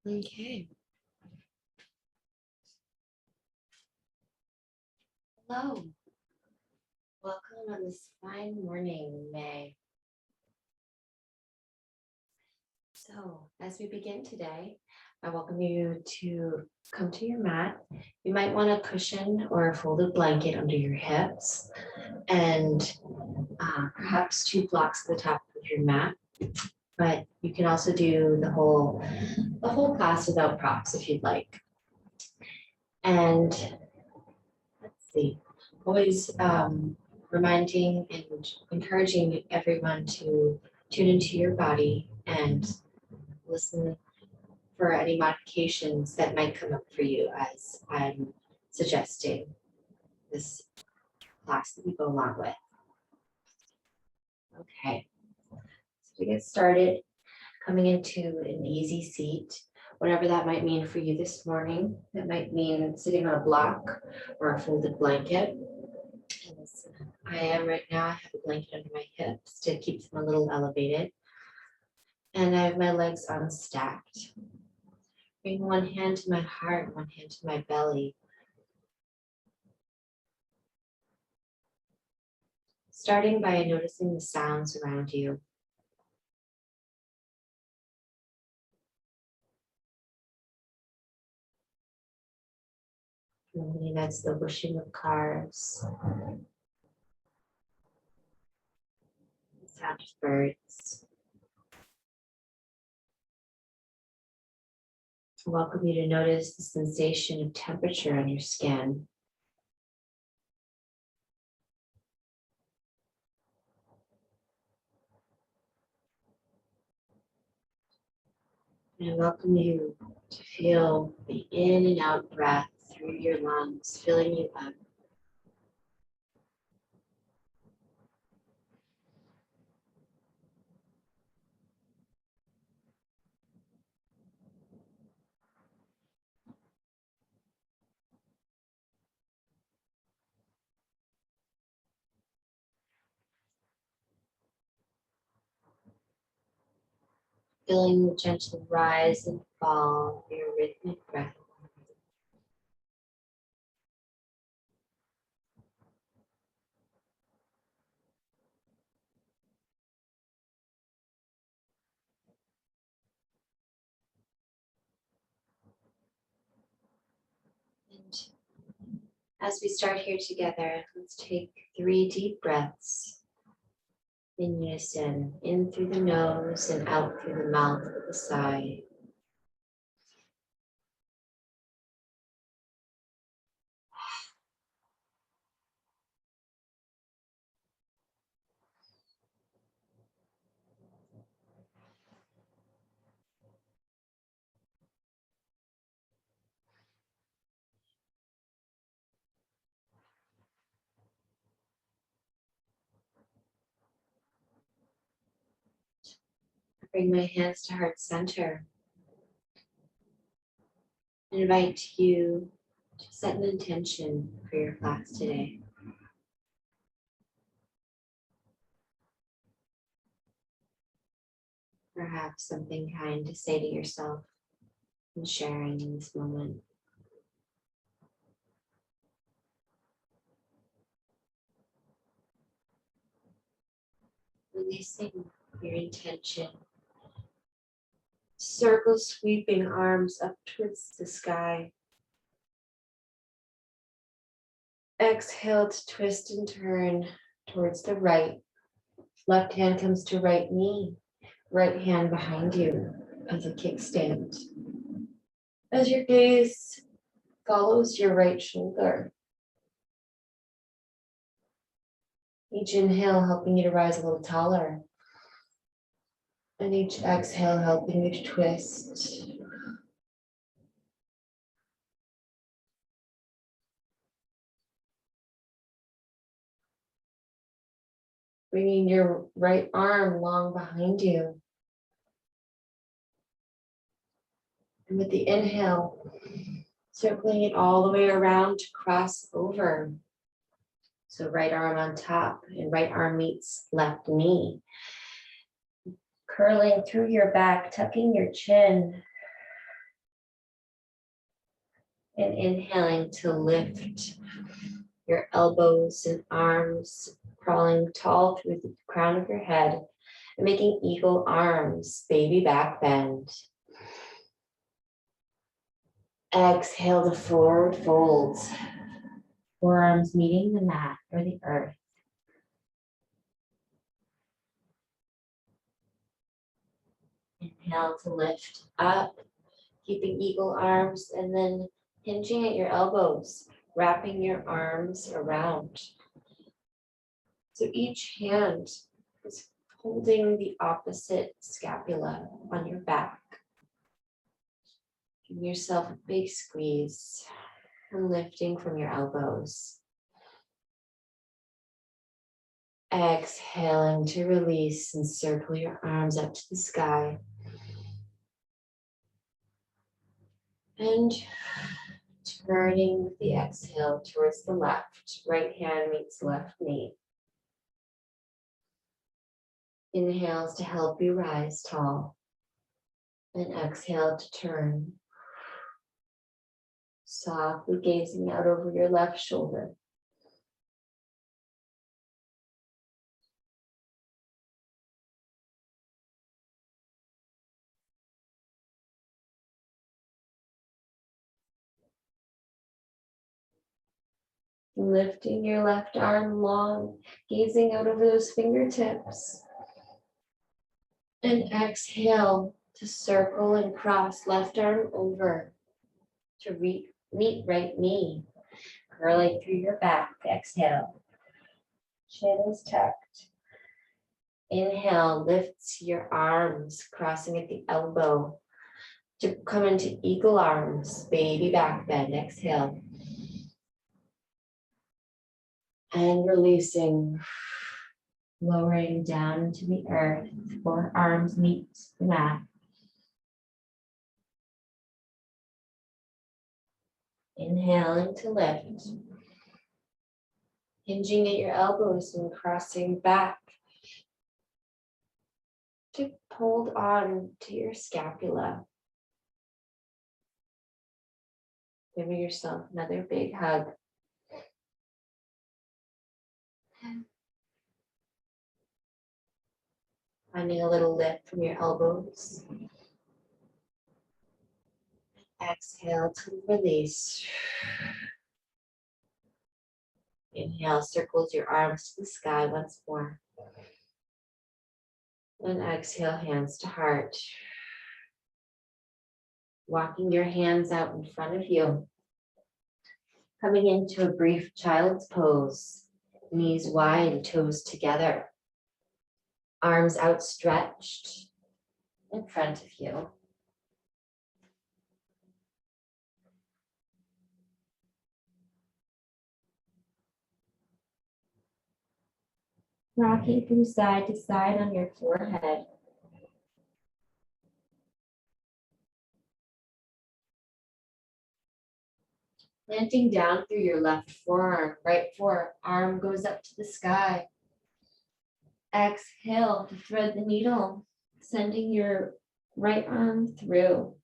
Okay. Hello. Welcome on this fine morning, May. So, as we begin today, I welcome you to come to your mat. You might want a cushion or a folded blanket under your hips, and perhaps 2 blocks at the top of your mat. But you can also do the whole class without props if you'd like. And let's see, always reminding and encouraging everyone to tune into your body and listen for any modifications that might come up for you as I'm suggesting this class that we go along with. Okay, so to get started, coming into an easy seat, whatever that might mean for you this morning. That might mean sitting on a block or a folded blanket. As I am right now, I have a blanket under my hips to keep them a little elevated. And I have my legs unstacked. Bring one hand to my heart, one hand to my belly. Starting by noticing the sounds around you. Maybe that's the whooshing of cars, the sound of birds. I welcome you to notice the sensation of temperature on your skin. And I welcome you to feel the in and out breath through your lungs, filling you up. Feeling the gentle rise and fall of your rhythmic breath. And as we start here together, let's take 3 deep breaths in unison, in through the nose and out through the mouth with a sigh. Bring my hands to heart center. I invite you to set an intention for your class today. Perhaps something kind to say to yourself and sharing in this moment. Releasing your intention. Circle sweeping arms up towards the sky. Exhale to twist and turn towards the right. Left hand comes to right knee. Right hand behind you as a kickstand. As your gaze follows your right shoulder. Each inhale helping you to rise a little taller. And each exhale helping you to twist. Bringing your right arm long behind you. And with the inhale, circling it all the way around to cross over. So right arm on top and right arm meets left knee. Curling through your back, tucking your chin. And inhaling to lift your elbows and arms, crawling tall through the crown of your head and making eagle arms, baby back bend. Exhale to forward fold, forearms meeting the mat or the earth. Inhale to lift up, keeping eagle arms, and then hinging at your elbows, wrapping your arms around. So each hand is holding the opposite scapula on your back. Give yourself a big squeeze and lifting from your elbows. Exhaling to release and circle your arms up to the sky. And turning with the exhale towards the left. Right hand meets left knee. Inhales to help you rise tall. And exhale to turn. Softly gazing out over your left shoulder. Lifting your left arm long, gazing out over those fingertips. And exhale to circle and cross left arm over to meet right knee. Curling through your back. Exhale. Chin is tucked. Inhale, lift your arms, crossing at the elbow to come into eagle arms, baby back bend. Exhale. And releasing, lowering down into the earth, forearms meet the mat. Inhaling to lift. Hinging at your elbows and crossing back to hold on to your scapula. Giving yourself another big hug. Finding a little lift from your elbows. Exhale to release. Inhale, circles your arms to the sky once more. And exhale, hands to heart. Walking your hands out in front of you. Coming into a brief child's pose. Knees wide, toes together. Arms outstretched in front of you. Rocking from side to side on your forehead. Planting down through your left forearm, right forearm goes up to the sky. Exhale to thread the needle, sending your right arm through.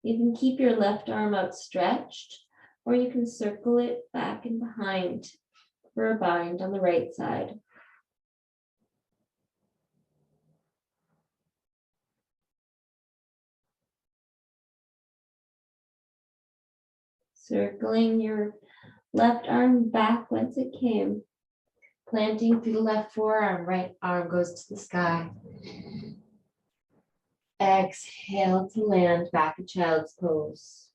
You can keep your left arm outstretched, or you can circle it back and behind for a bind on the right side. Circling your left arm back whence it came. Planting through the left forearm, right arm goes to the sky. Exhale to land back in child's pose.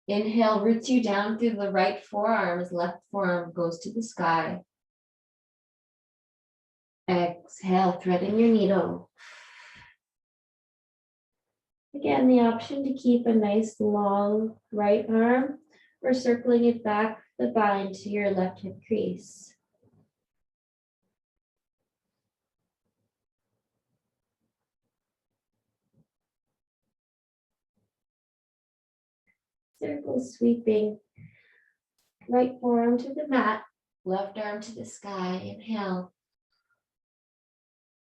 Inhale, roots you down through the right forearm as left forearm goes to the sky. Exhale, threading your needle. Again, the option to keep a nice long right arm or circling it back the bind to your left hip crease. Circle sweeping. Right forearm to the mat, left arm to the sky. Inhale.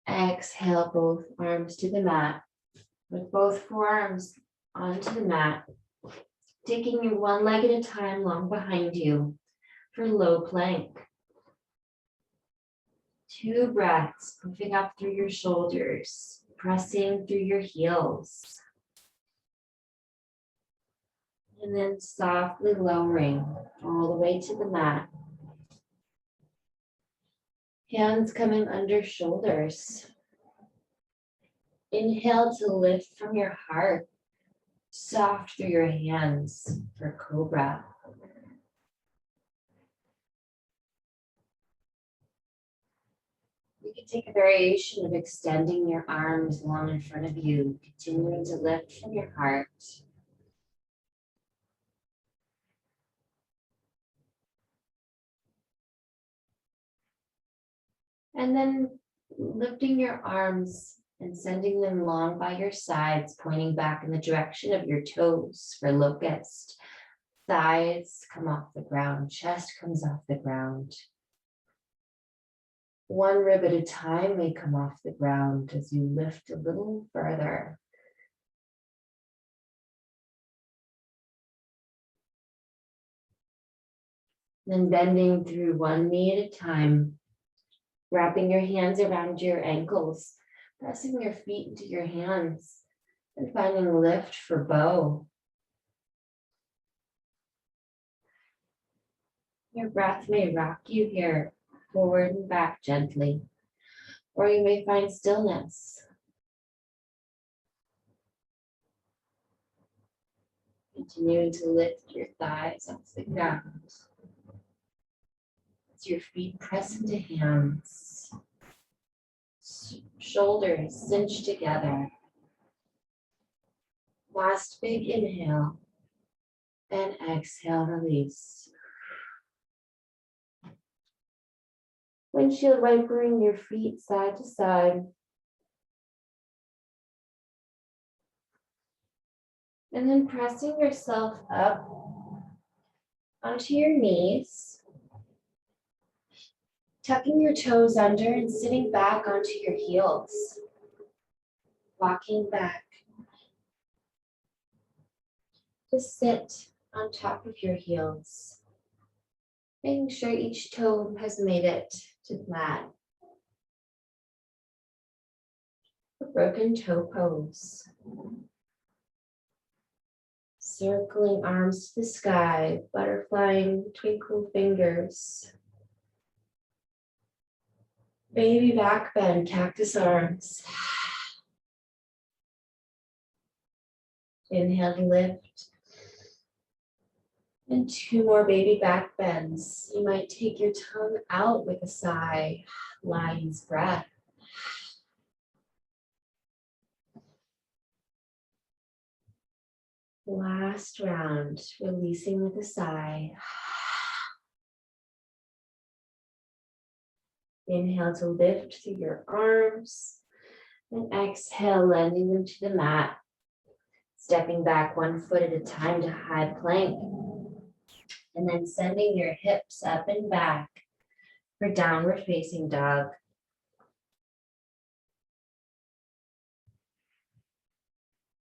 Exhale, both arms to the mat. with both forearms onto the mat, taking your one leg at a time long behind you for low plank. 2 breaths, puffing up through your shoulders, pressing through your heels. And then softly lowering all the way to the mat. Hands coming under shoulders. Inhale to lift from your heart, soft through your hands for cobra. You can take a variation of extending your arms long in front of you, continuing to lift from your heart. And then lifting your arms and sending them long by your sides, pointing back in the direction of your toes for locust. Thighs come off the ground, chest comes off the ground. One rib at a time may come off the ground as you lift a little further. Then bending through one knee at a time, wrapping your hands around your ankles, pressing your feet into your hands, and finding a lift for bow. Your breath may rock you here, forward and back gently, or you may find stillness. Continuing to lift your thighs off the ground. As your feet press into hands, shoulders cinch together. Last big inhale, and exhale, release. Windshield wipering your feet side to side. And then pressing yourself up onto your knees. Tucking your toes under and sitting back onto your heels. Walking back. Just sit on top of your heels. Making sure each toe has made it to the mat. A broken toe pose. Circling arms to the sky, butterflying twinkle fingers. Baby back bend, cactus arms. Inhale to lift. And 2 more baby back bends. You might take your tongue out with a sigh, lion's breath. Last round, releasing with a sigh. Inhale to lift through your arms. And exhale, landing them to the mat. Stepping back 1 foot at a time to high plank. And then sending your hips up and back for downward facing dog.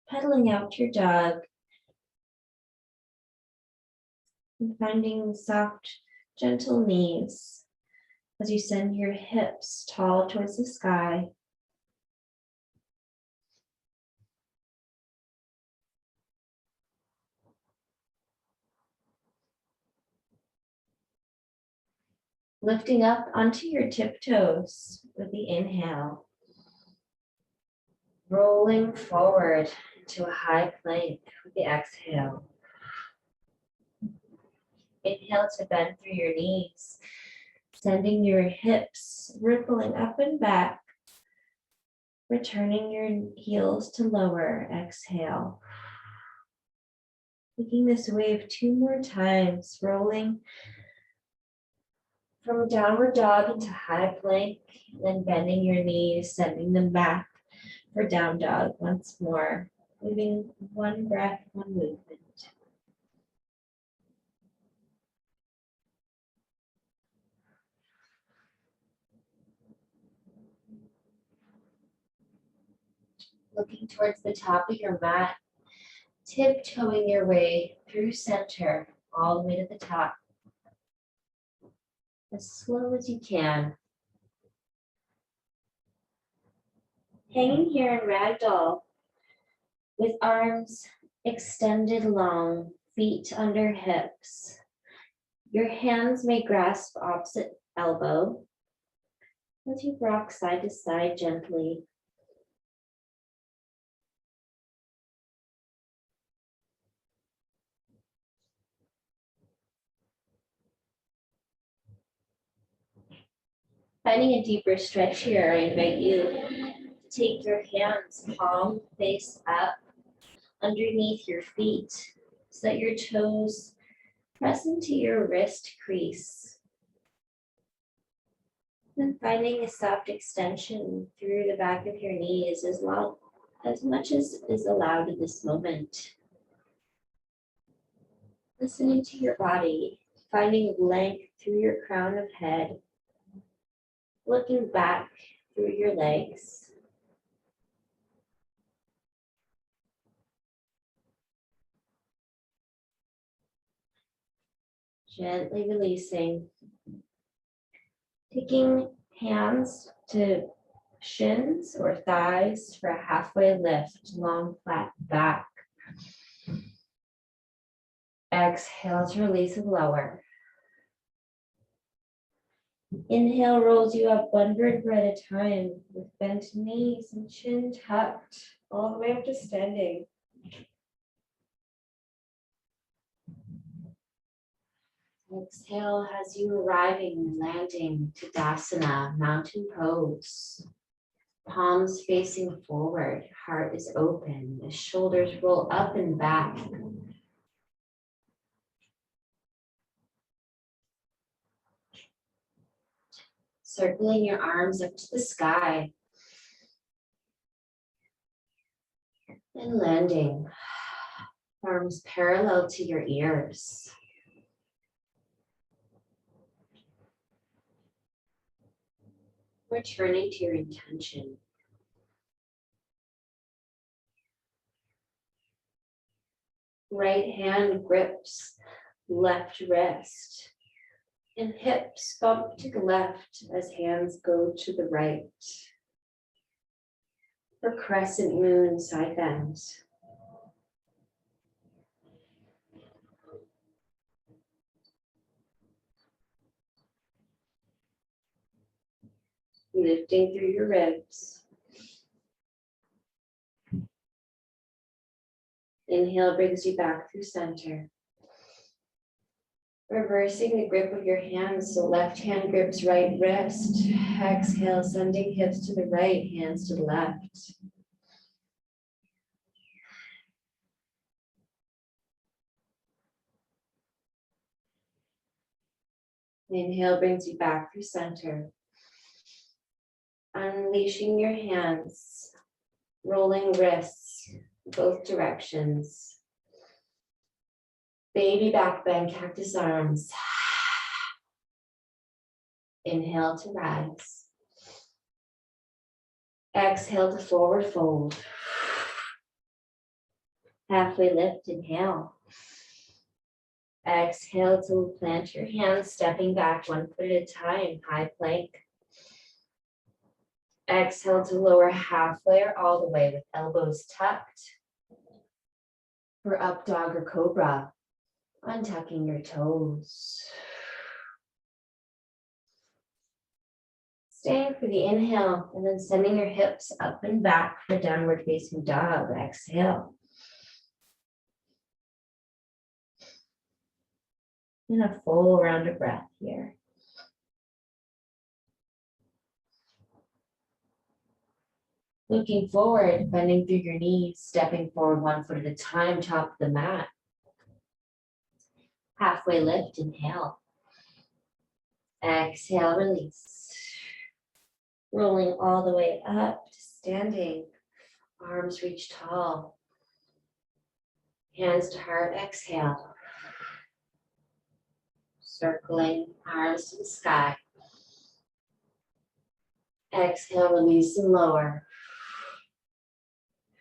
Pedaling out your dog. And finding soft, gentle knees as you send your hips tall towards the sky. Lifting up onto your tiptoes with the inhale. Rolling forward to a high plank with the exhale. Inhale to bend through your knees, sending your hips rippling up and back, returning your heels to lower. Exhale. Taking this wave 2 more times, rolling from downward dog into high plank, then bending your knees, sending them back for down dog once more, moving 1 breath, 1 movement. looking towards the top of your mat, tiptoeing your way through center, all the way to the top, as slow as you can. Hanging here in ragdoll, with arms extended long, feet under hips. Your hands may grasp opposite elbow as you rock side to side gently. Finding a deeper stretch here, I invite you to take your hands palm face up underneath your feet so that your toes press into your wrist crease. And finding a soft extension through the back of your knees as much as is allowed in this moment. Listening to your body, finding length through your crown of head, looking back through your legs. Gently releasing. Taking hands to shins or thighs for a halfway lift, long flat back. Exhale to release and lower. Inhale rolls you up one vertebra at a time with bent knees and chin tucked all the way up to standing. Exhale has you arriving and landing to Tadasana, mountain pose. Palms facing forward, heart is open, the shoulders roll up and back. Circling your arms up to the sky. And landing, arms parallel to your ears. Returning to your intention. Right hand grips left wrist, and hips bump to the left as hands go to the right. For crescent moon side bends. Lifting through your ribs. Inhale brings you back through center. Reversing the grip of your hands, so left hand grips right wrist. Exhale, sending hips to the right, hands to the left. Inhale brings you back through center. Unleashing your hands, rolling wrists, both directions. Baby back bend, cactus arms. Inhale to rise. Exhale to forward fold. Halfway lift, inhale. Exhale to plant your hands, stepping back one foot at a time, high plank. Exhale to lower halfway or all the way with elbows tucked. For up dog or cobra, untucking your toes. Staying for the inhale and then sending your hips up and back for downward facing dog. Exhale. And a full round of breath here. Looking forward, bending through your knees, stepping forward one foot at a time, top of the mat. Halfway lift, inhale. Exhale, release. Rolling all the way up to standing. Arms reach tall. Hands to heart, exhale. Circling, arms to the sky. Exhale, release and lower.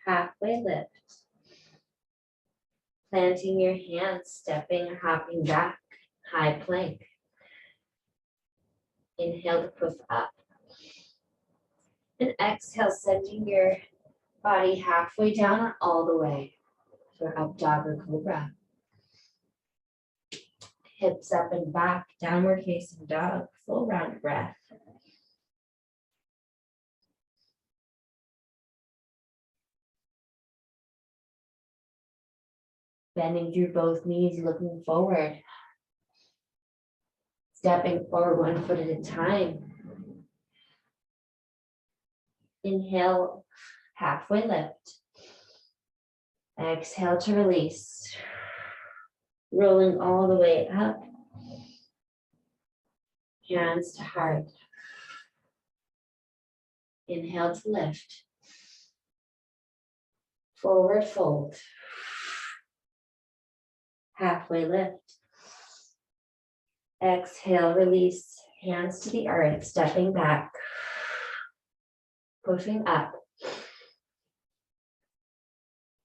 halfway lift. Planting your hands, stepping or hopping back, high plank. Inhale to puff up. And exhale, sending your body halfway down or all the way for up dog or cobra. Hips up and back, downward facing dog, full round breath. Bending through both knees, looking forward. Stepping forward 1 foot at a time. Inhale, halfway lift. Exhale to release. Rolling all the way up. Hands to heart. Inhale to lift. Forward fold. Halfway lift. Exhale, release. Hands to the earth, stepping back. Pushing up.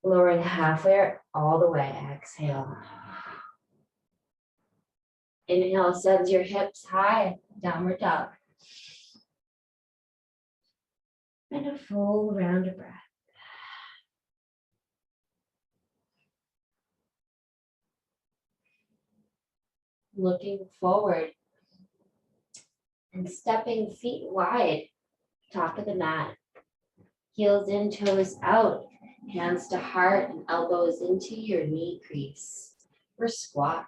Lowering halfway all the way. Exhale. Inhale, sends your hips high, downward dog. And a full round of breath. Looking forward and stepping feet wide, top of the mat. Heels in, toes out, hands to heart and elbows into your knee crease for squat.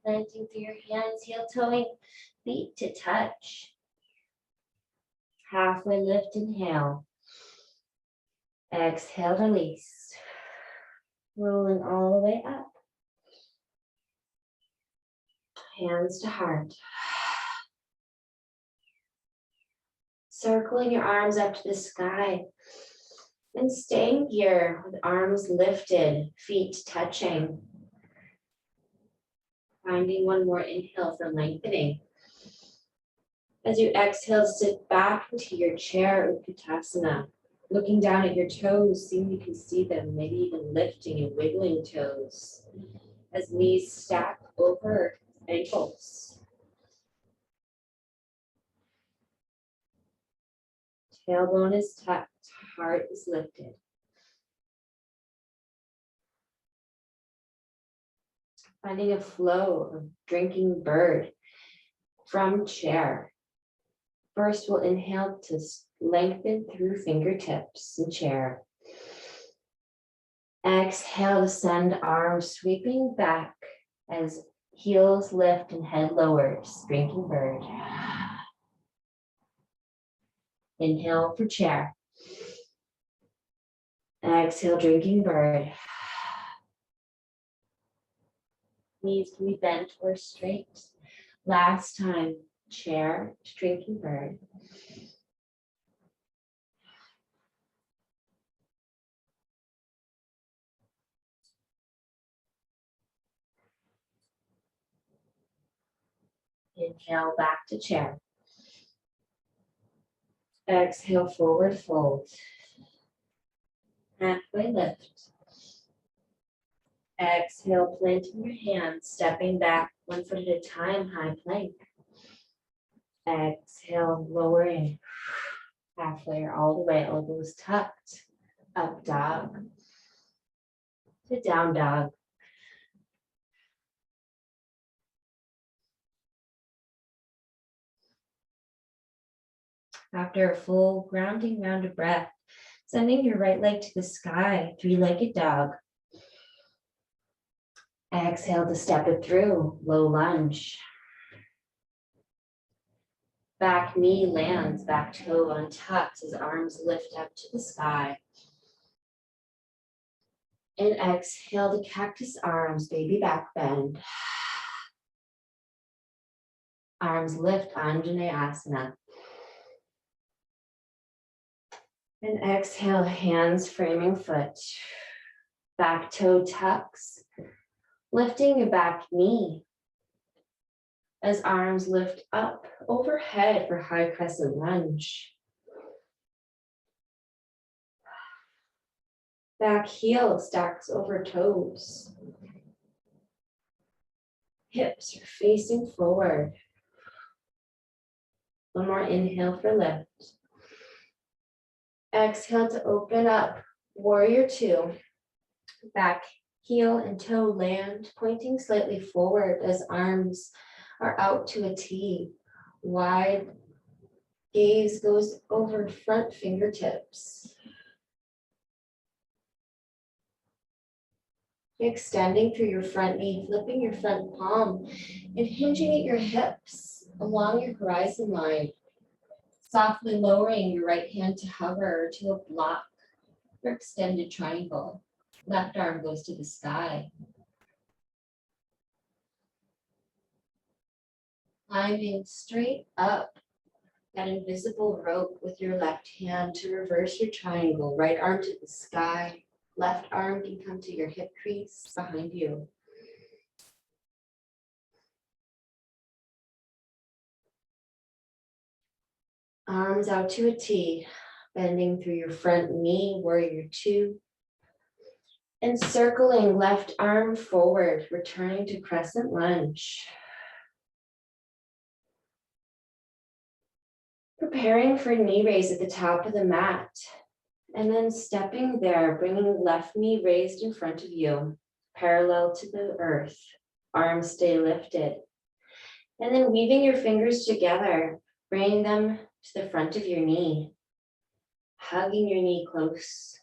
Planting through your hands, heel toeing, feet to touch. Halfway lift, inhale. Exhale, release. Rolling all the way up. Hands to heart. Circling your arms up to the sky. And staying here with arms lifted, feet touching. Finding one more inhale for lengthening. As you exhale, sit back into your chair, Utkatasana. Looking down at your toes, seeing you can see them, maybe even lifting and wiggling toes. As knees stack over ankles. Tailbone is tucked, heart is lifted. Finding a flow of drinking bird from chair. First, we'll inhale to lengthen through fingertips and chair. Exhale to send arms sweeping back as heels lift and head lowers, drinking bird. Inhale for chair. Exhale, drinking bird. Knees can be bent or straight. Last time, chair, drinking bird. Inhale, back to chair. Exhale, forward fold. Halfway lift. Exhale, planting your hands, stepping back 1 foot at a time, high plank. Exhale, lowering. Halfway or all the way, elbows tucked. Up dog. To down dog. After a full grounding round of breath, sending your right leg to the sky, three-legged dog. Exhale to step it through, low lunge. Back knee lands, back toe untucks as arms lift up to the sky. And exhale to cactus arms, baby back bend. Arms lift, Anjaneyasana. And exhale, hands framing foot. Back toe tucks. Lifting your back knee, as arms lift up overhead for high crescent lunge. Back heel stacks over toes. Hips are facing forward. One more inhale for lift. Exhale to open up, warrior two. Back heel and toe land, pointing slightly forward as arms are out to a T. Wide gaze goes over front fingertips. Extending through your front knee, flipping your front palm and hinging at your hips along your horizon line. Softly lowering your right hand to hover to a block or extended triangle. Left arm goes to the sky. Climbing straight up that invisible rope with your left hand to reverse your triangle. Right arm to the sky. Left arm can come to your hip crease behind you. Arms out to a T, bending through your front knee, warrior two. And circling left arm forward, returning to crescent lunge. Preparing for knee raise at the top of the mat. And then stepping there, bringing left knee raised in front of you, parallel to the earth. Arms stay lifted. And then weaving your fingers together, bringing them to the front of your knee. Hugging your knee close.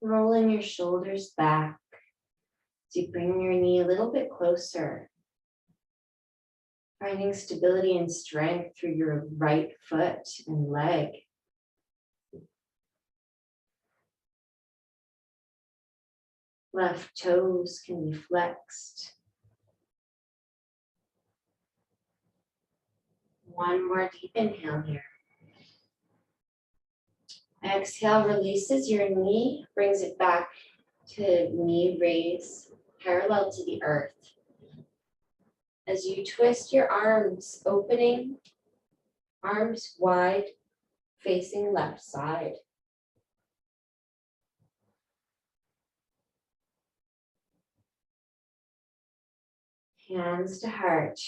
Rolling your shoulders back to bring your knee a little bit closer. Finding stability and strength through your right foot and leg. Left toes can be flexed. One more deep inhale here. Exhale, releases your knee, brings it back to knee raise, parallel to the earth. As you twist your arms, opening, arms wide, facing left side. Hands to heart.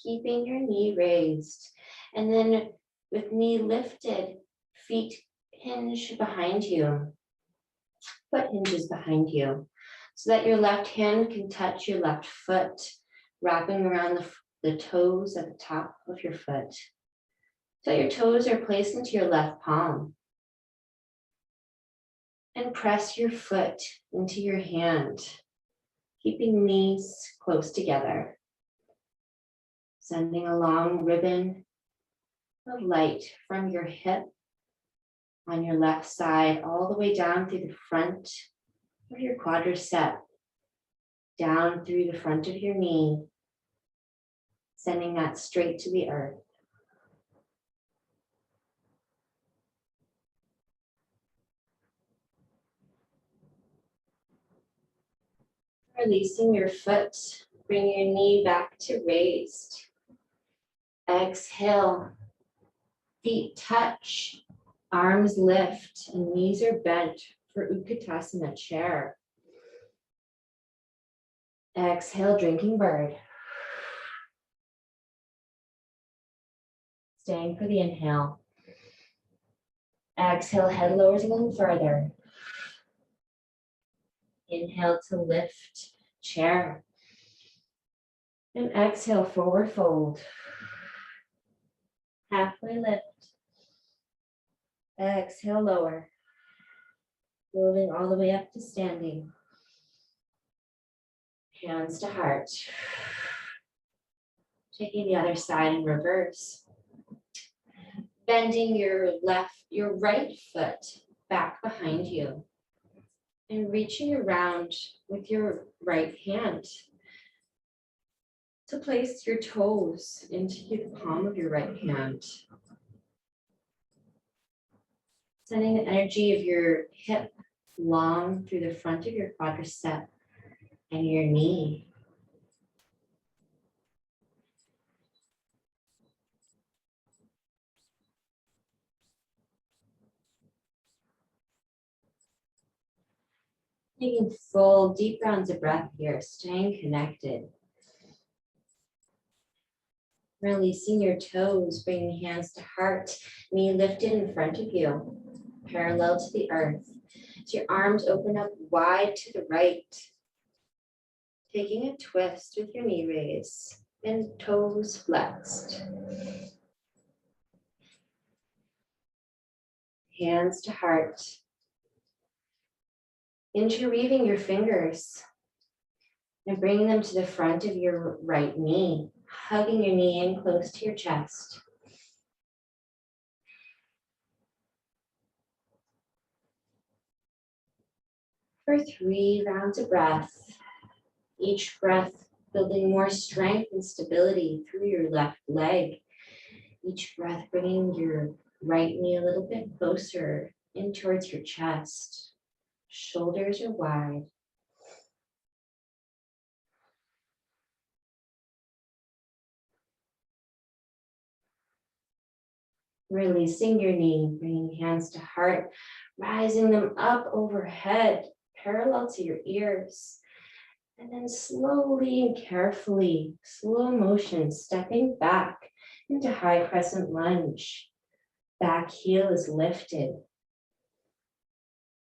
Keeping your knee raised. And then with knee lifted, feet hinge behind you. Foot hinges behind you. So that your left hand can touch your left foot, wrapping around the toes at the top of your foot. So your toes are placed into your left palm. And press your foot into your hand, keeping knees close together. Sending a long ribbon of light from your hip on your left side all the way down through the front of your quadricep, down through the front of your knee, sending that straight to the earth. Releasing your foot, bring your knee back to raised. Exhale, feet touch, arms lift, and knees are bent for Utkatasana chair. Exhale, drinking bird. Staying for the inhale. Exhale, head lowers a little further. Inhale to lift, chair. And exhale, forward fold. Halfway lift. Exhale, lower. Moving all the way up to standing. Hands to heart. Taking the other side in reverse. Bending your right foot back behind you. And reaching around with your right hand to place your toes into the palm of your right hand. Sending the energy of your hip long through the front of your quadricep and your knee. Taking full deep rounds of breath here, staying connected. Releasing your toes, bringing hands to heart, knee lifted in front of you, parallel to the earth. So your arms open up wide to the right. Taking a twist with your knee raise and toes flexed. Hands to heart. Interweaving your fingers and bringing them to the front of your right knee, hugging your knee in close to your chest. For 3 rounds of breath, each breath building more strength and stability through your left leg. Each breath bringing your right knee a little bit closer in towards your chest. Shoulders are wide. Releasing your knee, bringing hands to heart, rising them up overhead, parallel to your ears. And then slowly and carefully, slow motion, stepping back into high crescent lunge. Back heel is lifted.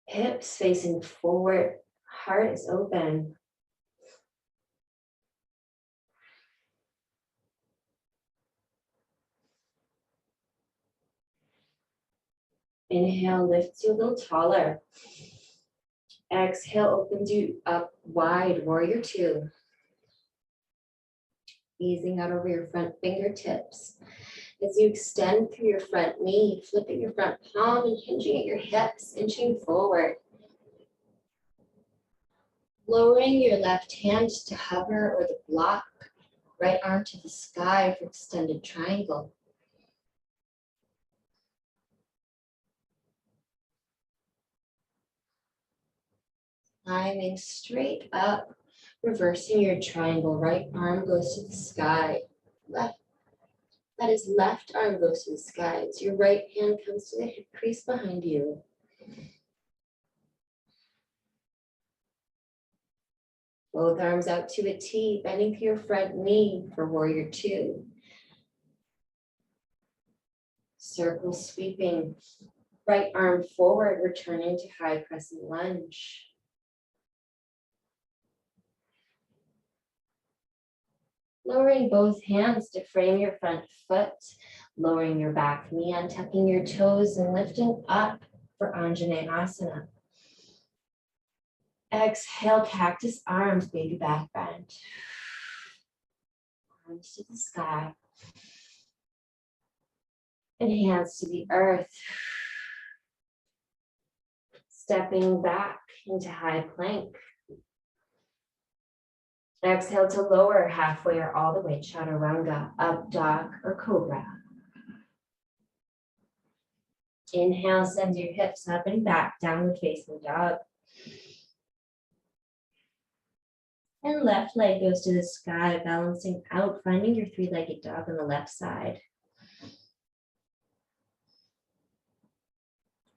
Hips facing forward, heart is open. Inhale, lifts you a little taller. Exhale, opens you up wide, warrior 2. Easing out over your front fingertips. As you extend through your front knee, flipping your front palm and hinging at your hips, inching forward. Lowering your left hand to hover or the block, right arm to the sky for extended triangle. Climbing straight up, reversing your triangle. Right arm goes to the sky. That is left arm goes to the sky. As your right hand comes to the hip crease behind you. Both arms out to a T, bending through your front knee for warrior 2. Circle sweeping. Right arm forward, returning to high crescent lunge. Lowering both hands to frame your front foot, lowering your back knee, untucking your toes and lifting up for Anjaneyasana. Exhale, cactus arms, baby back bend. Arms to the sky. And hands to the earth. Stepping back into high plank. Exhale to lower halfway or all the way, chaturanga, up dog or cobra. Inhale, send your hips up and back, downward facing dog. And left leg goes to the sky, balancing out, finding your 3-legged dog on the left side.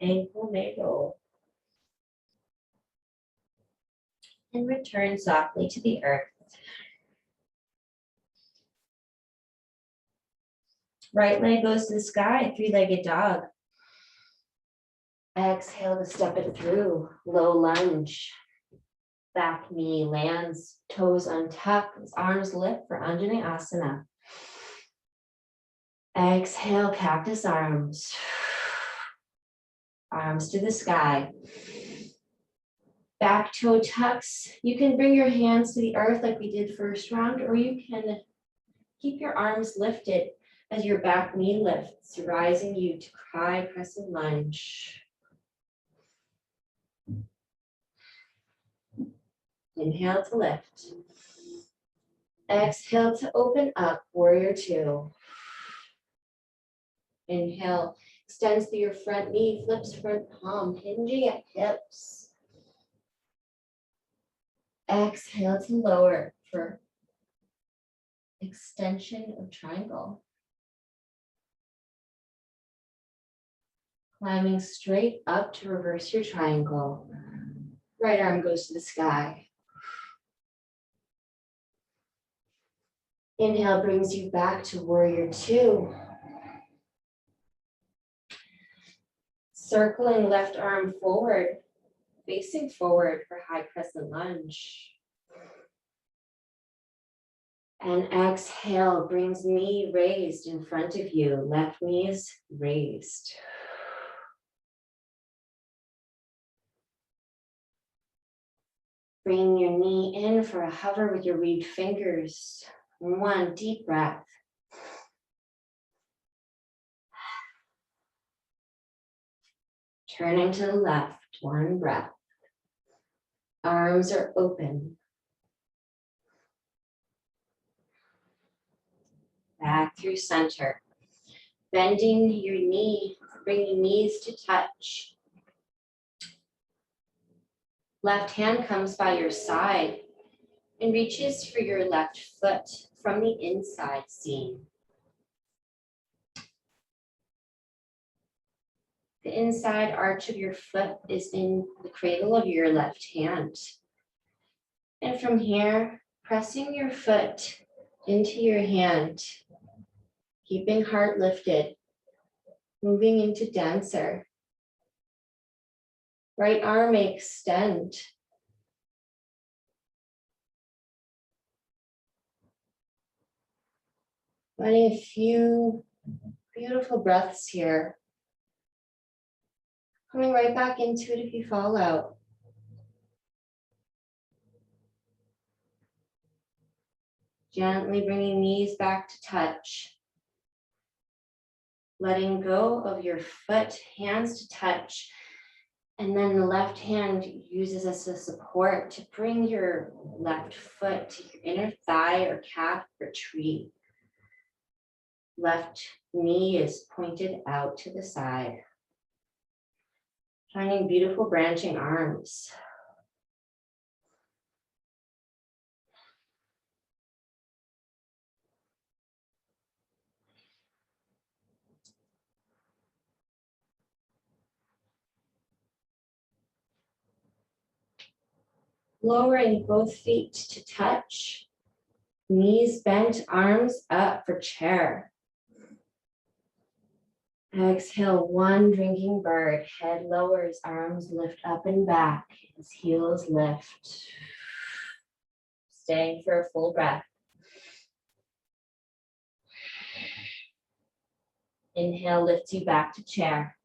Ankle may roll. And return softly to the earth. Right leg goes to the sky, 3-legged dog. Exhale to step it through, low lunge. Back knee lands, toes untucked, arms lift for Anjaneyasana. Exhale, cactus arms. Arms to the sky. Back toe tucks. You can bring your hands to the earth like we did first round, or you can keep your arms lifted as your back knee lifts, rising you to high crescent lunge. Inhale to lift. Exhale to open up, warrior 2. Inhale, Extends through your front knee, flips front palm, hinging at hips. Exhale to lower for extension of triangle. Climbing straight up to reverse your triangle. Right arm goes to the sky. Inhale brings you back to warrior two. Circling left arm forward, facing forward for high crescent lunge. And exhale brings knee raised in front of you, left knee is raised. Bring your knee in for a hover with your reed fingers. One deep breath. Turning to the left, one breath. Arms are open. Back through center. Bending your knee, bringing knees to touch. Left hand comes by your side and reaches for your left foot from the inside seam. The inside arch of your foot is in the cradle of your left hand. And from here, pressing your foot into your hand, keeping heart lifted, moving into dancer. Right arm may extend. Finding a few beautiful breaths here. Coming right back into it if you fall out. Gently bringing knees back to touch. Letting go of your foot, hands to touch. And then the left hand uses as a support to bring your left foot to your inner thigh or calf retreat. Left knee is pointed out to the side. Finding beautiful branching arms. Lowering both feet to touch. Knees bent, arms up for chair. Exhale, one drinking bird. Head lowers, arms lift up and back as heels lift. Staying for a full breath. Inhale lifts you back to chair.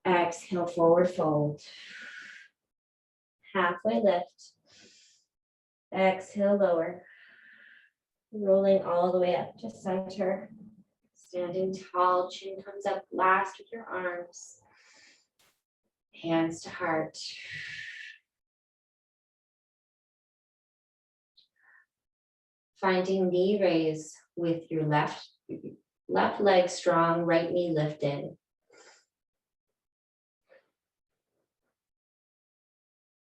Exhale, forward fold. Halfway lift. Exhale, lower. Rolling all the way up to center. Standing tall, chin comes up last with your arms. Hands to heart. Finding knee raise with your left leg strong, right knee lifted.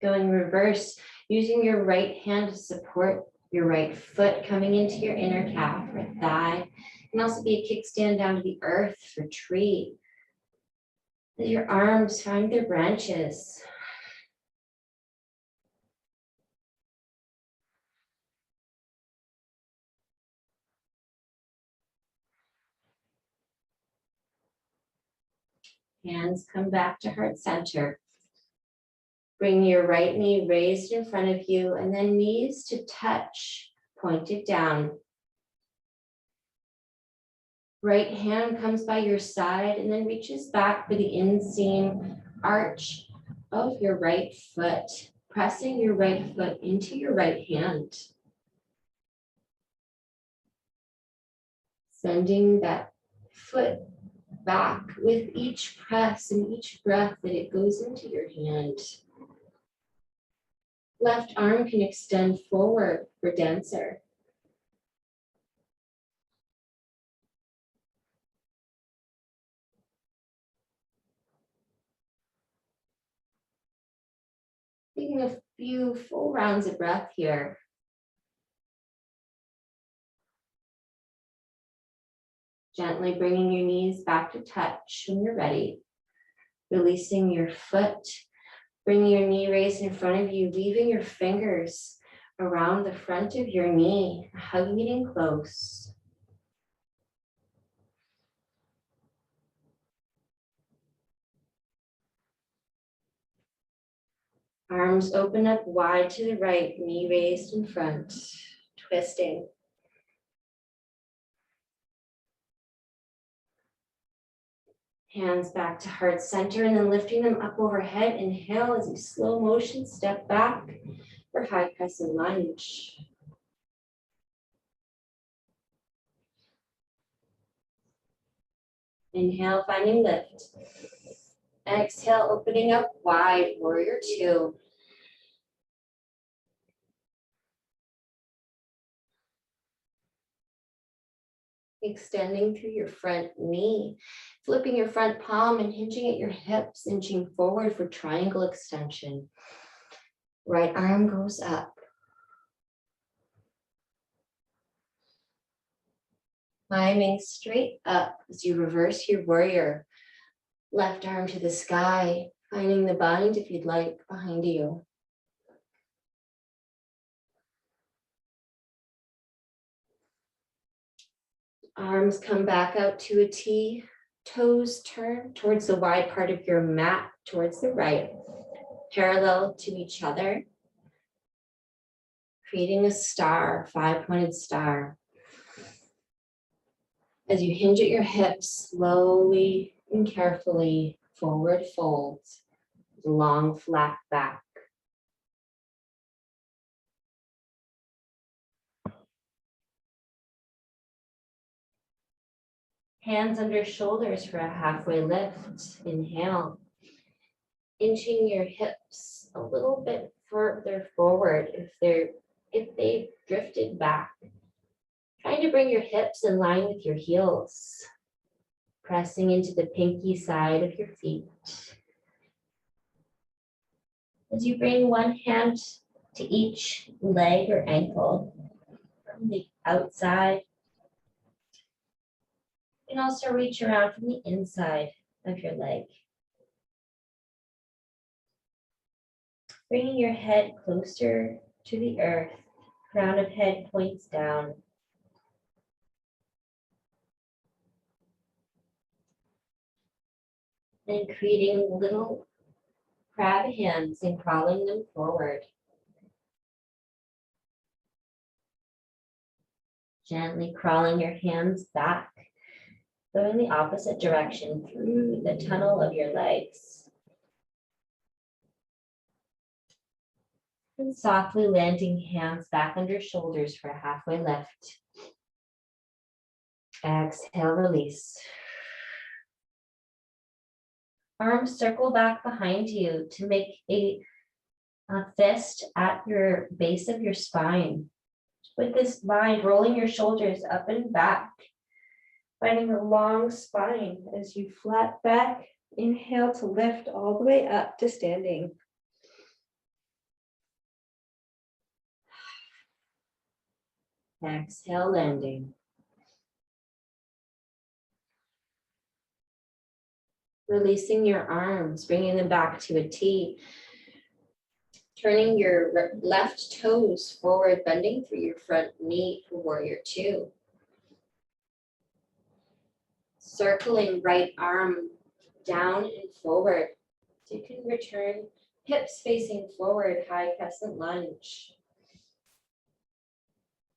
Going reverse, using your right hand to support your right foot coming into your inner calf or thigh. Can also be a kickstand down to the earth for tree. As your arms find their branches. Hands come back to heart center. Bring your right knee raised in front of you and then knees to touch, pointed down. Right hand comes by your side and then reaches back for the inseam arch of your right foot, pressing your right foot into your right hand. Sending that foot back with each press and each breath that it goes into your hand. Left arm can extend forward for dancer. Taking a few full rounds of breath here. Gently bringing your knees back to touch when you're ready. Releasing your foot, bringing your knee raised in front of you, weaving your fingers around the front of your knee, hugging it in close. Arms open up wide to the right, knee raised in front, twisting. Hands back to heart center and then lifting them up overhead. Inhale as you slow motion step back for high crescent lunge. Inhale, finding lift. Exhale, opening up wide, warrior two. Extending through your front knee, flipping your front palm and hinging at your hips, inching forward for triangle extension. Right arm goes up. Climbing straight up as you reverse your warrior. Left arm to the sky, finding the bind if you'd like behind you. Arms come back out to a T, toes turn towards the wide part of your mat, towards the right, parallel to each other, creating a star, five-pointed star. As you hinge at your hips, slowly and carefully forward fold, long flat back. Hands under shoulders for a halfway lift. Inhale. Inching your hips a little bit further forward if they've drifted back. Trying to bring your hips in line with your heels. Pressing into the pinky side of your feet. As you bring one hand to each leg or ankle from the outside. You can also reach around from the inside of your leg. Bringing your head closer to the earth, crown of head points down. And creating little crab hands and crawling them forward. Gently crawling your hands back, going the opposite direction through the tunnel of your legs. And softly landing hands back under shoulders for a halfway lift. Exhale, release. Arms circle back behind you to make a fist at your base of your spine. With this mind, rolling your shoulders up and back, finding a long spine as you flat back. Inhale to lift all the way up to standing. Exhale, landing. Releasing your arms, bringing them back to a T. Turning your left toes forward, bending through your front knee for warrior two. Circling right arm down and forward. So you can return hips facing forward, high crescent lunge.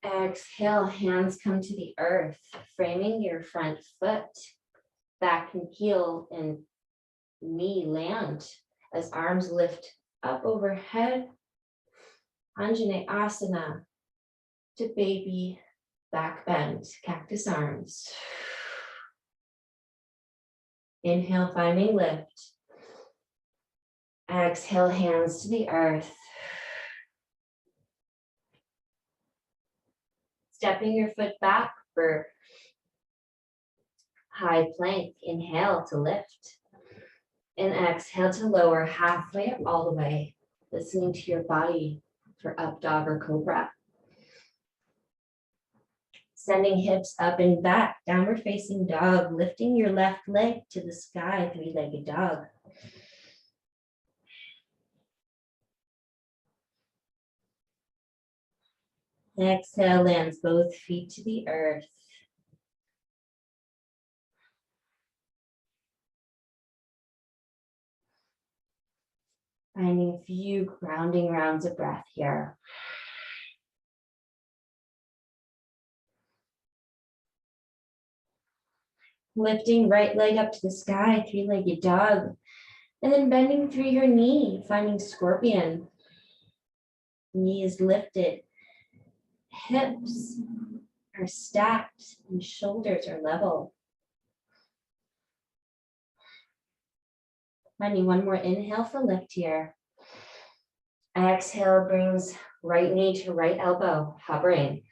Exhale, hands come to the earth, framing your front foot. Back and heel and knee land as arms lift up overhead. Anjaneyasana to baby back bend, cactus arms. Inhale, finding lift. Exhale, hands to the earth. Stepping your foot back for high plank. Inhale to lift. And exhale to lower halfway up all the way. listening to your body for up dog or cobra. Sending hips up and back, downward facing dog, lifting your left leg to the sky, three-legged dog. Exhale, lands both feet to the earth. Finding a few grounding rounds of breath here. Lifting right leg up to the sky, three-legged dog. And then bending through your knee, finding scorpion. Knee is lifted. Hips are stacked and shoulders are level. Finding one more inhale for lift here. Exhale brings right knee to right elbow, hovering.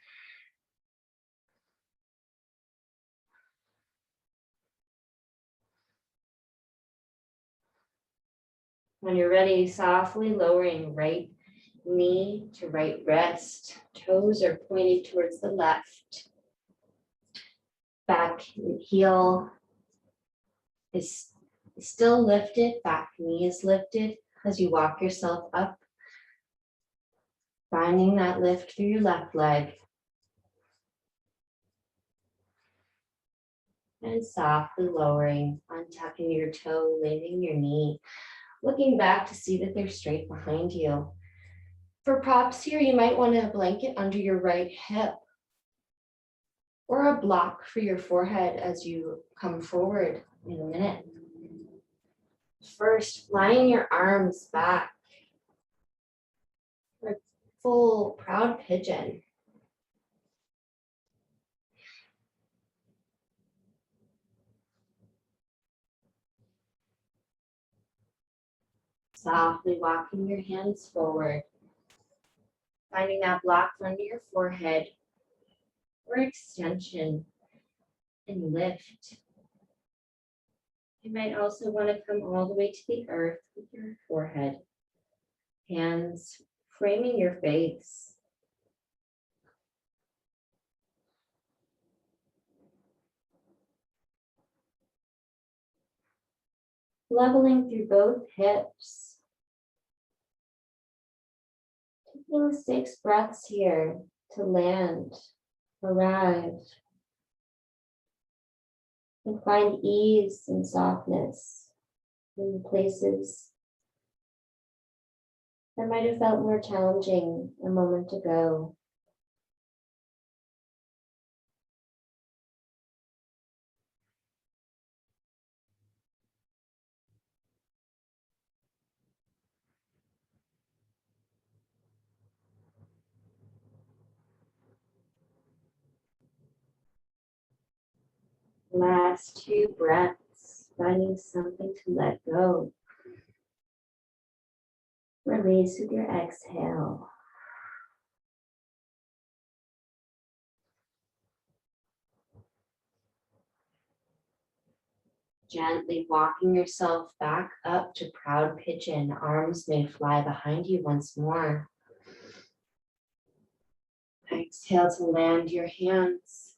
When you're ready, softly lowering right knee to right wrist. Toes are pointed towards the left. Back heel is still lifted. Back knee is lifted as you walk yourself up. Finding that lift through your left leg. And softly lowering, untucking your toe, landing your knee. Looking back to see that they're straight behind you. For props here, you might want a blanket under your right hip or a block for your forehead as you come forward in a minute. First, flying your arms back for full proud pigeon. Softly walking your hands forward. Finding that block under your forehead or extension and lift. You might also want to come all the way to the earth with your forehead. Hands framing your face. Leveling through both hips. Taking 6 breaths here to land, arrive, and find ease and softness in places that might have felt more challenging a moment ago. Last 2 breaths, finding something to let go. Release with your exhale. Gently walking yourself back up to proud pigeon. Arms may fly behind you once more. Exhale to land your hands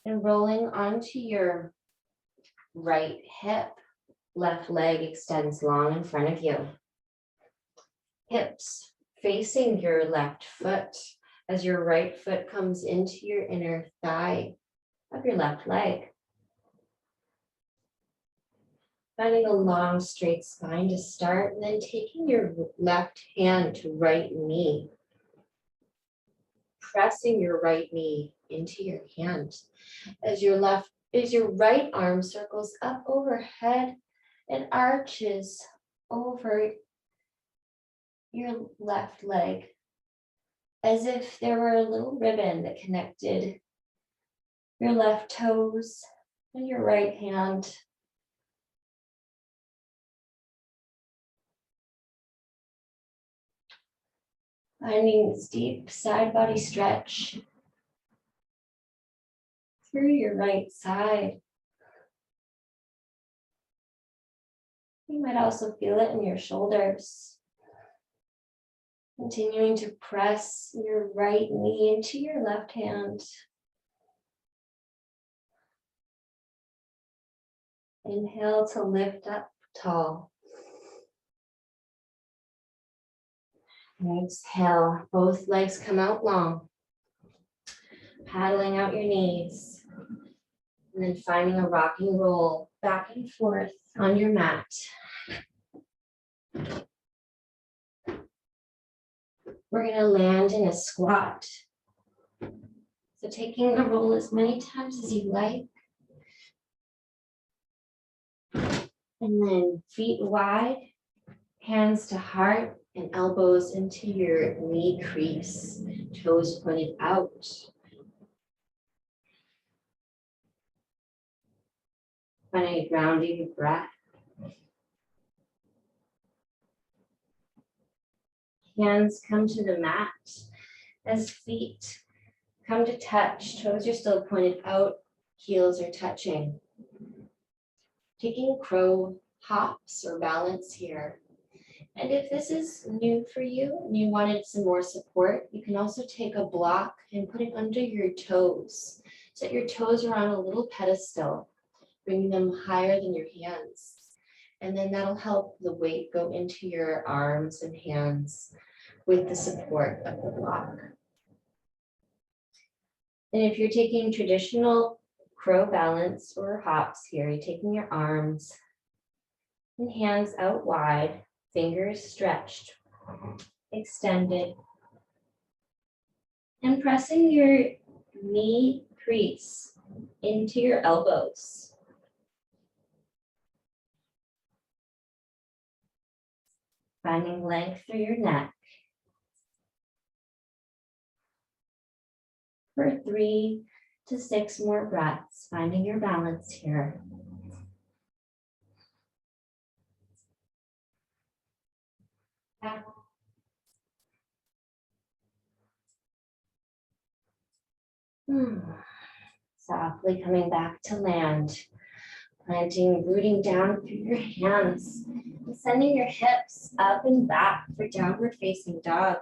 and rolling onto your right hip. Left leg extends long in front of you. Hips facing your left foot as your right foot comes into your inner thigh of your left leg. Finding a long straight spine to start, and then taking your left hand to right knee. Pressing your right knee into your hand as your right arm circles up overhead and arches over your left leg as if there were a little ribbon that connected your left toes and your right hand. Finding this deep side body stretch through your right side. You might also feel it in your shoulders. Continuing to press your right knee into your left hand. Inhale to lift up tall. Exhale, both legs come out long. Paddling out your knees. And then finding a rocking roll back and forth on your mat. We're going to land in a squat. So taking a roll as many times as you like. And then feet wide, hands to heart, and elbows into your knee crease, toes pointed out. Finding a grounding breath. Hands come to the mat as feet come to touch. Toes are still pointed out, heels are touching. Taking crow hops or balance here. And if this is new for you and you wanted some more support, you can also take a block and put it under your toes. So that your toes are on a little pedestal, bringing them higher than your hands. And then that'll help the weight go into your arms and hands with the support of the block. And if you're taking traditional crow balance or hops here, you're taking your arms and hands out wide, fingers stretched, extended, and pressing your knee crease into your elbows. Finding length through your neck. For 3 to 6 more breaths, finding your balance here. Softly coming back to land, planting, rooting down through your hands, and sending your hips up and back for downward facing dog.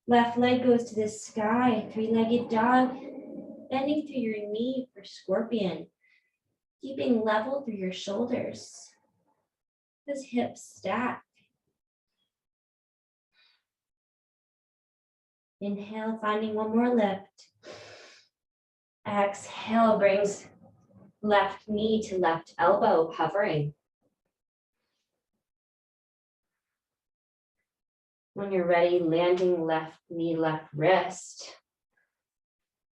Left leg goes to the sky, 3-legged dog, bending through your knee for scorpion, keeping level through your shoulders. As hips stack. Inhale, finding one more lift. Exhale, brings left knee to left elbow, hovering. When you're ready, landing left knee, left wrist.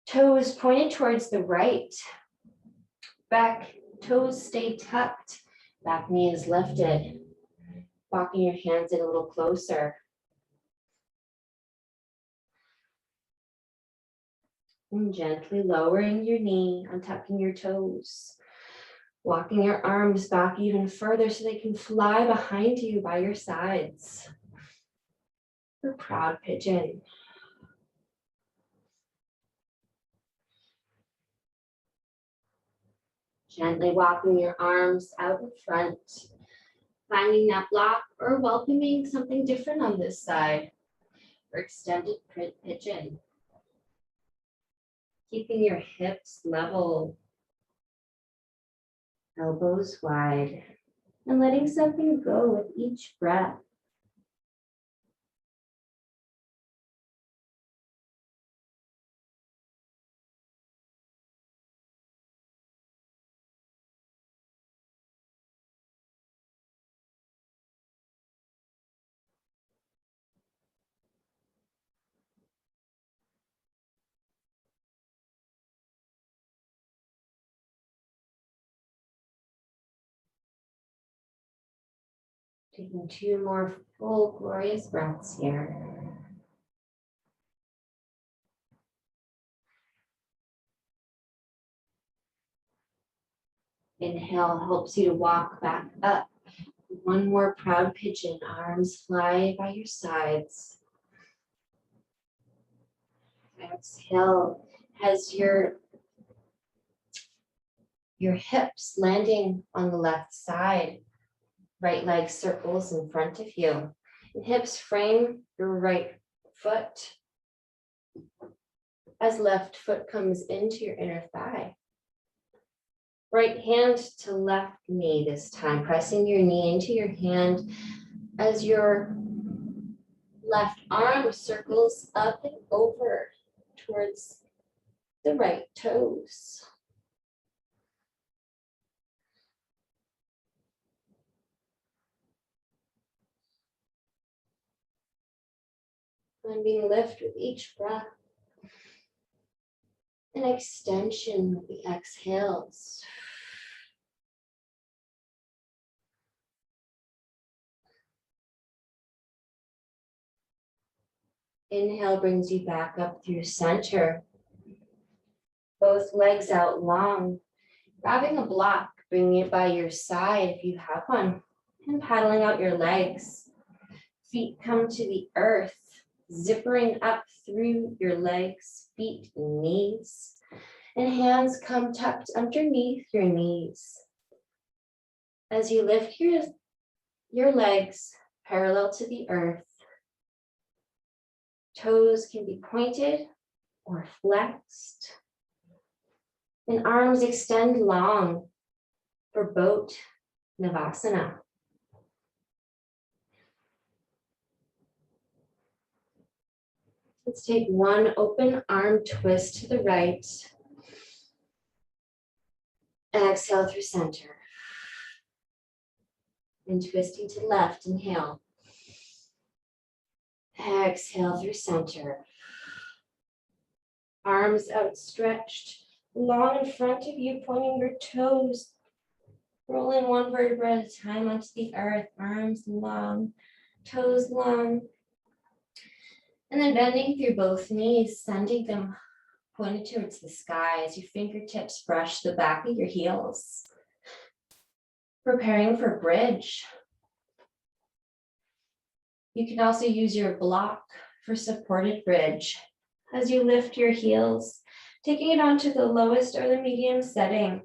Toes pointed towards the right. Back toes stay tucked. Back knee is lifted. Walking your hands in a little closer. And gently lowering your knee, untucking your toes. Walking your arms back even further so they can fly behind you by your sides. For proud pigeon. Gently walking your arms out in front, finding that block or welcoming something different on this side. For extended pigeon. Keeping your hips level, elbows wide, and letting something go with each breath. Taking 2 more full glorious breaths here. Inhale helps you to walk back up. 1 more proud pigeon, arms fly by your sides. Exhale has your hips landing on the left side. Right leg circles in front of you. And hips frame your right foot as left foot comes into your inner thigh. Right hand to left knee this time, pressing your knee into your hand as your left arm circles up and over towards the right toes. And being lift with each breath. An extension with the exhales. Inhale brings you back up through center. Both legs out long. Grabbing a block, bringing it by your side if you have one. And paddling out your legs. Feet come to the earth, zippering up through your legs, feet, and knees. And hands come tucked underneath your knees. As you lift your legs parallel to the earth, toes can be pointed or flexed. And arms extend long for boat navasana. Let's take one open arm twist to the right. Exhale through center. And twisting to left, inhale. Exhale through center. Arms outstretched, long in front of you, pointing your toes. Rolling one vertebra at a time onto the earth, arms long, toes long. And then bending through both knees, sending them pointed towards the sky as your fingertips brush the back of your heels. Preparing for bridge. You can also use your block for supported bridge as you lift your heels, taking it onto the lowest or the medium setting.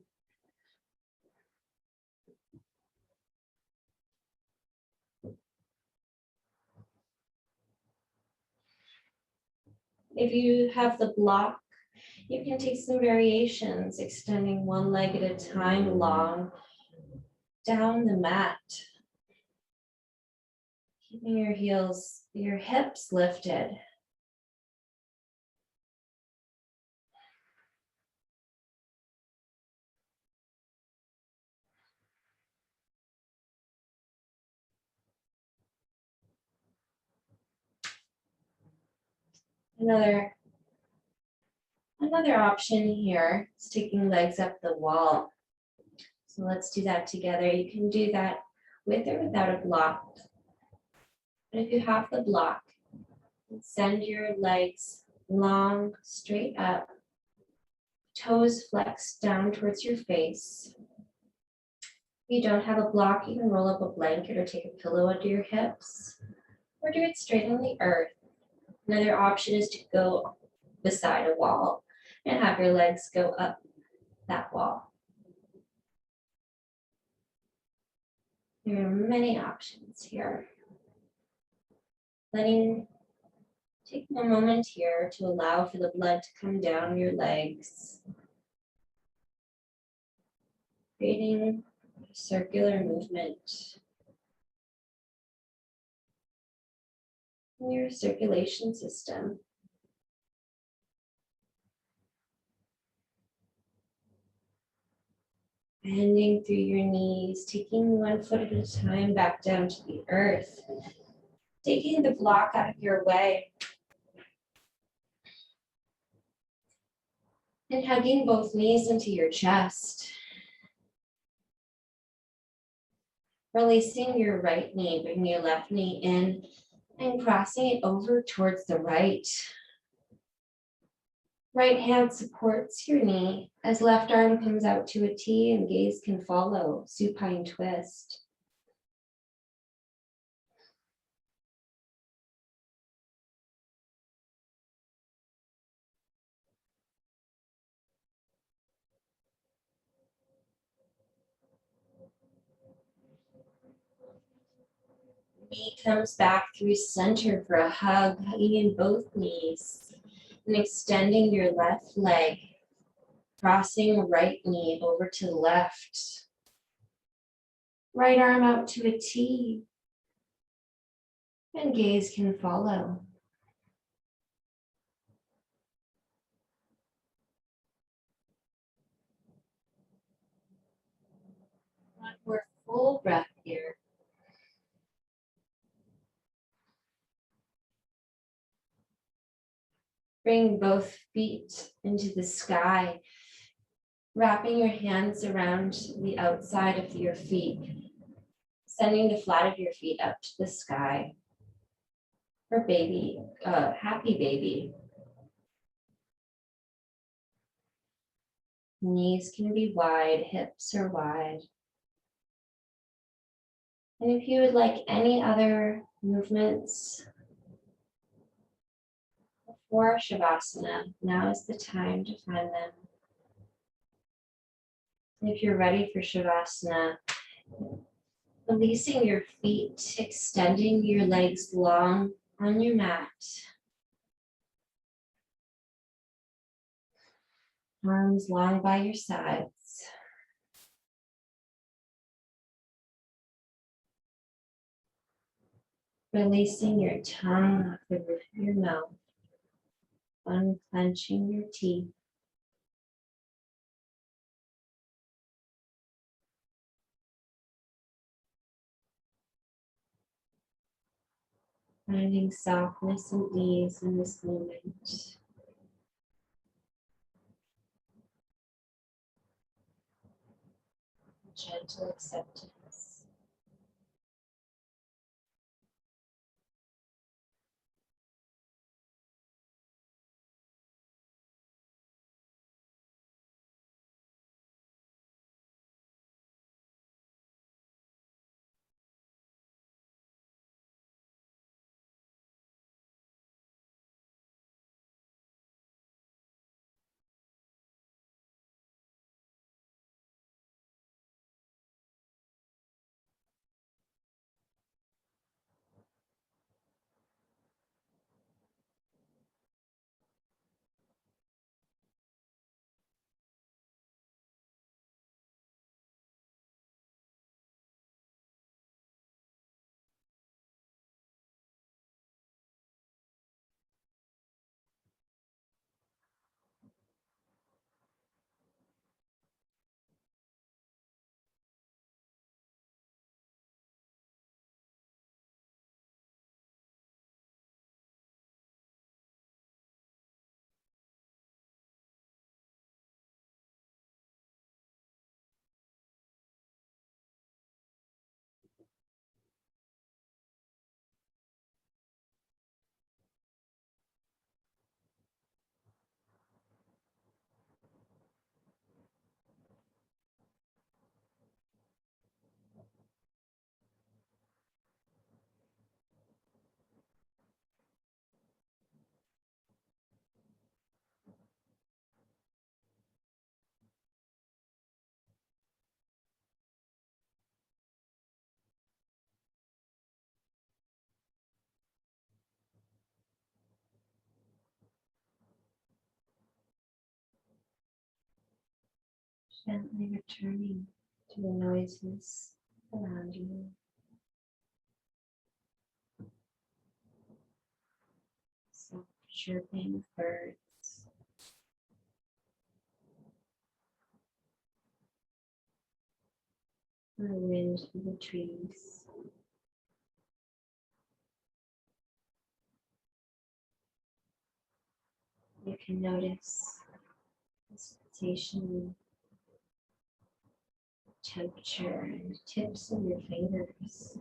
If you have the block, you can take some variations, extending one leg at a time long down the mat. Keeping your hips lifted. Another option here is taking legs up the wall. So let's do that together. You can do that with or without a block. But if you have the block, send your legs long, straight up, toes flexed down towards your face. If you don't have a block, you can roll up a blanket or take a pillow under your hips, or do it straight on the earth. Another option is to go beside a wall and have your legs go up that wall. There are many options here. Taking a moment here to allow for the blood to come down your legs, creating a circular movement in your circulation system. Bending through your knees, taking one foot at a time back down to the earth, taking the block out of your way, and hugging both knees into your chest. Releasing your right knee, bring your left knee in and crossing it over towards the right. Right hand supports your knee as left arm comes out to a T and gaze can follow, supine twist. Knee comes back through center for a hug, hugging in both knees and extending your left leg, crossing right knee over to the left. Right arm out to a T, and gaze can follow. One more full breath here. Bring both feet into the sky, wrapping your hands around the outside of your feet, sending the flat of your feet up to the sky for baby, happy baby. Knees can be wide, hips are wide. And if you would like any other movements before Shavasana, now is the time to find them. And if you're ready for Shavasana, releasing your feet, extending your legs long on your mat. Arms long by your sides. Releasing your tongue off the roof of your mouth. Unclenching your teeth. Finding softness and ease in this moment. Gentle acceptance. Gently returning to the noises around you. Soft chirping of birds. The wind through the trees. You can notice the sensation, temperature, and the tips of your fingers.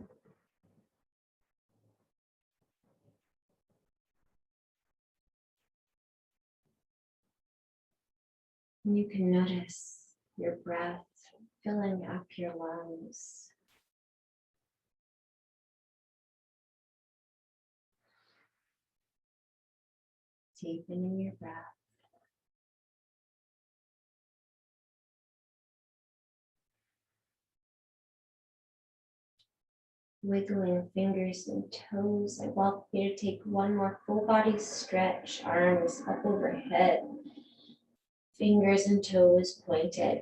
And you can notice your breath filling up your lungs. Deepening your breath. wiggling fingers and toes. I welcome you to take one more full body stretch, arms up overhead, fingers and toes pointed.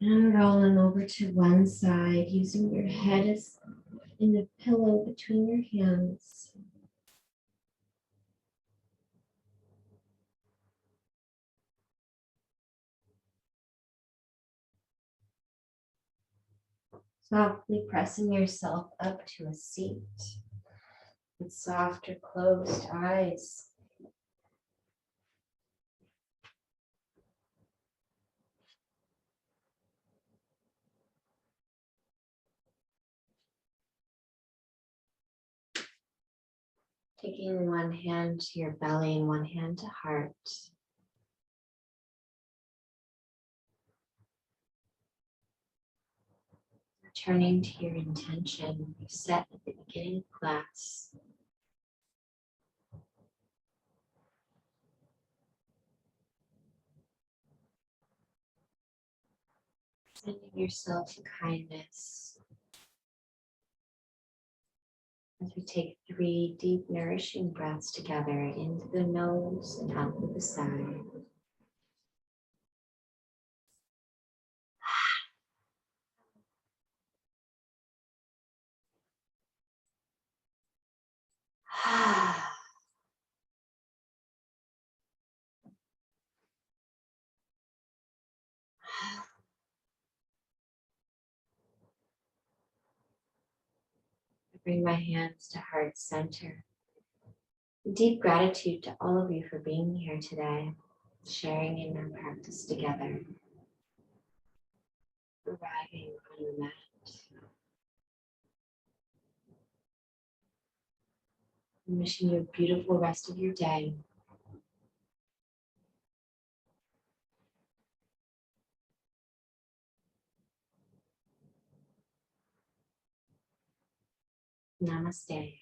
And rolling over to one side, using your head as in a pillow between your hands. Softly pressing yourself up to a seat with softer closed eyes. Taking one hand to your belly and one hand to heart. Returning to your intention you set at the beginning of class. Sending yourself kindness as we take 3 deep, nourishing breaths together into the nose and out through the side. I bring my hands to heart center. Deep gratitude to all of you for being here today, sharing in our practice together, arriving on the mat. I'm wishing you a beautiful rest of your day. Namaste.